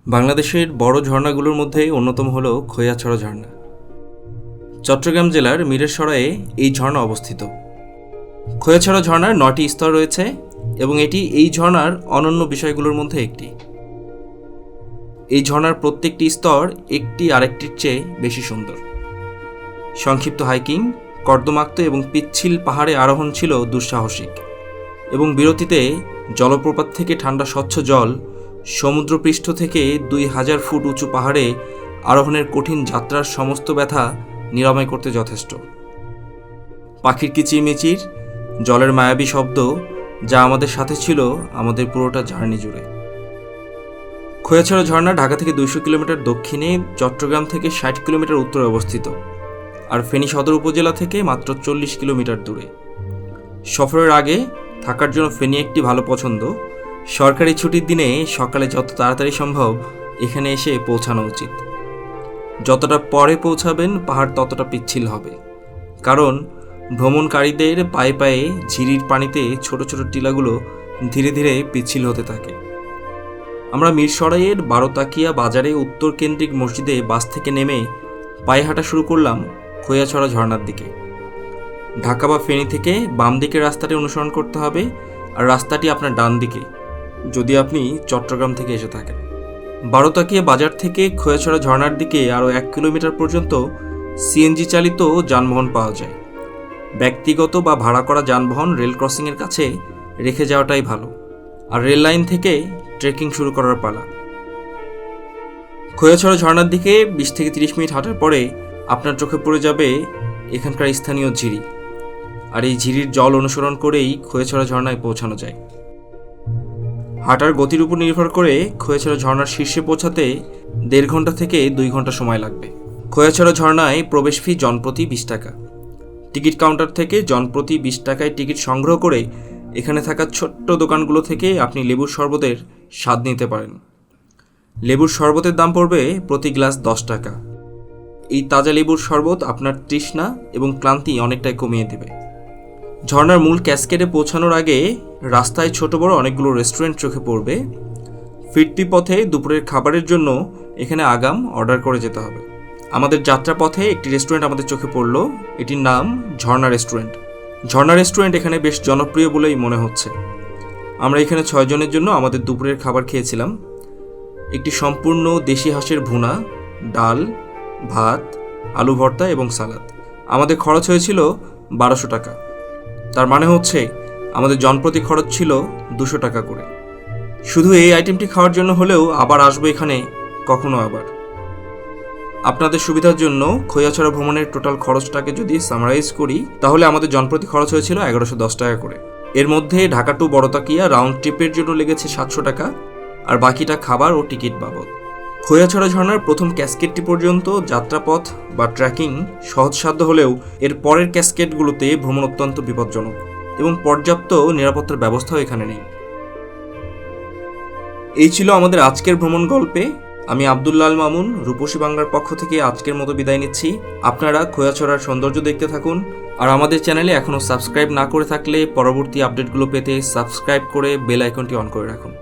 বাংলাদেশের বড় ঝর্ণাগুলোর মধ্যে অন্যতম হল খৈয়াছড়া ঝর্ণা। চট্টগ্রাম জেলার মিরসরাইয়ে এই ঝর্ণা অবস্থিত। খৈয়াছড়া ঝর্ণার 9টি স্তর রয়েছে এবং এটি এই ঝর্ণার অনন্য বিষয়গুলোর মধ্যে একটি। এই ঝর্ণার প্রত্যেকটি স্তর একটি আরেকটির চেয়ে বেশি সুন্দর। সংক্ষিপ্ত হাইকিং, কর্দমাক্ত এবং পিচ্ছিল পাহাড়ে আরোহণ ছিল দুঃসাহসিক এবং বিরতিতে জলপ্রপাত থেকে ঠান্ডা স্বচ্ছ জল, সমুদ্রপৃষ্ঠ থেকে 2000 ফুট উঁচু পাহাড়ে আরোহণের কঠিন যাত্রার সমস্ত ব্যথা নিরাময় করতে যথেষ্ট। পাখির কিচিরমিচির, জলের মায়াবী শব্দ যা আমাদের সাথে ছিল আমাদের পুরোটা জার্নি জুড়ে। খৈয়াছড়া ঝর্ণা ঢাকা থেকে 200 কিলোমিটার দক্ষিণে, চট্টগ্রাম থেকে 60 কিলোমিটার উত্তরে অবস্থিত আর ফেনী সদর উপজেলা থেকে মাত্র 40 কিলোমিটার দূরে। সফরের আগে থাকার জন্য ফেনী একটি ভালো পছন্দ। সরকারি ছুটির দিনে সকালে যত তাড়াতাড়ি সম্ভব এখানে এসে পৌঁছানো উচিত। যতটা পরে পৌঁছাবেন পাহাড় ততটা পিচ্ছিল হবে, কারণ ভ্রমণকারীদের পায়ে পায়ে ঝিরির পানিতে ছোট ছোট টিলাগুলো ধীরে ধীরে পিচ্ছিল হতে থাকে। আমরা মিরসরাইয়ের বারোতাকিয়া বাজারে উত্তর কেন্দ্রিক মসজিদে বাস থেকে নেমে পায়ে হাঁটা শুরু করলাম খৈয়াছড়া ঝর্ণার দিকে। ঢাকা বা ফেনী থেকে বাম দিকের রাস্তাটি অনুসরণ করতে হবে, আর রাস্তাটি আপনার ডান দিকে যদি আপনি চট্টগ্রাম থেকে এসে থাকেন। বারোতাকিয়া বাজার থেকে খৈয়াছড়া ঝর্ণার দিকে আরও 1 কিলোমিটার পর্যন্ত সিএনজি চালিত যানবাহন পাওয়া যায়। ব্যক্তিগত বা ভাড়া করা যানবাহন রেল ক্রসিংয়ের কাছে রেখে যাওয়াটাই ভালো, আর রেল লাইন থেকে ট্রেকিং শুরু করার পালা। খৈয়াছড়া ঝর্ণার দিকে 20 থেকে 30 মিনিট হাঁটার পরে আপনার চোখে পড়ে যাবে এখানকার স্থানীয় ঝিরি, আর এই ঝিরির জল অনুসরণ করেই খৈয়াছড়া ঝর্ণায় পৌঁছানো যায়। হাঁটার গতির উপর নির্ভর করে খৈয়াছড়া ঝর্ণার শীর্ষে পৌঁছাতে 1.5 ঘন্টা থেকে 2 ঘন্টা সময় লাগবে। খৈয়াছড়া ঝর্ণায় প্রবেশ ফি জনপ্রতি 20 টাকা। টিকিট কাউন্টার থেকে জনপ্রতি 20 টাকায় টিকিট সংগ্রহ করে এখানে থাকা ছোট্ট দোকানগুলো থেকে আপনি লেবুর শরবতের স্বাদ নিতে পারেন। লেবুর শরবতের দাম পড়বে প্রতি গ্লাস 10 টাকা। এই তাজা লেবুর শরবত আপনার তৃষ্ণা এবং ক্লান্তি অনেকটাই কমিয়ে দেবে। ঝর্ণার মূল ক্যাসকেডে পৌঁছানোর আগে রাস্তায় ছোট বড় অনেকগুলো রেস্টুরেন্ট চোখে পড়বে। ফিরতি পথে দুপুরের খাবারের জন্য এখানে আগাম অর্ডার করে যেতে হবে। আমাদের যাত্রা পথে একটি রেস্টুরেন্ট আমাদের চোখে পড়ল, এটির নাম ঝর্ণা রেস্টুরেন্ট। ঝর্ণা রেস্টুরেন্ট এখানে বেশ জনপ্রিয় বলেই মনে হচ্ছে। আমরা এখানে 6 জনের জন্য আমাদের দুপুরের খাবার খেয়েছিলাম। একটি সম্পূর্ণ দেশি হাঁসের ভুনা, ডাল, ভাত, আলু ভর্তা এবং সালাদ। আমাদের খরচ হয়েছিল 1200 টাকা। তার মানে হচ্ছে আমাদের জনপ্রতি খরচ ছিল 200 টাকা করে। শুধু এই আইটেমটি খাওয়ার জন্য হলেও আবার আসবো এখানে কখনো আবার। আপনাদের সুবিধার জন্য খৈয়াছড়া ভ্রমণের টোটাল খরচটাকে যদি সামারাইজ করি, তাহলে আমাদের জনপ্রতি খরচ হয়েছিল 1110 টাকা করে। এর মধ্যে ঢাকা টু বড়তাকিয়া রাউন্ড ট্রিপের জন্য লেগেছে 700 টাকা, আর বাকিটা খাবার ও টিকিট বাবদ। খৈয়াছড়া ঝর্ণার প্রথম ক্যাসকেডটি পর্যন্ত যাত্রাপথ বা ট্রেকিং সহজসাধ্য হলেও এর পরের ক্যাসকেডগুলোতে ভ্রমণ অত্যন্ত বিপজ্জনক এবং পর্যাপ্ত নিরাপত্তার ব্যবস্থাও এখানে নেই। এই ছিল আমাদের আজকের ভ্রমণ গল্পে। আমি আব্দুল্লাল মামুন, রূপসী বাংলার পক্ষ থেকে আজকের মতো বিদায় নিচ্ছি। আপনারা খৈয়াছড়ার সৌন্দর্য দেখতে থাকুন, আর আমাদের চ্যানেলে এখনও সাবস্ক্রাইব না করে থাকলে পরবর্তী আপডেটগুলো পেতে সাবস্ক্রাইব করে বেল আইকনটি অন করে রাখুন।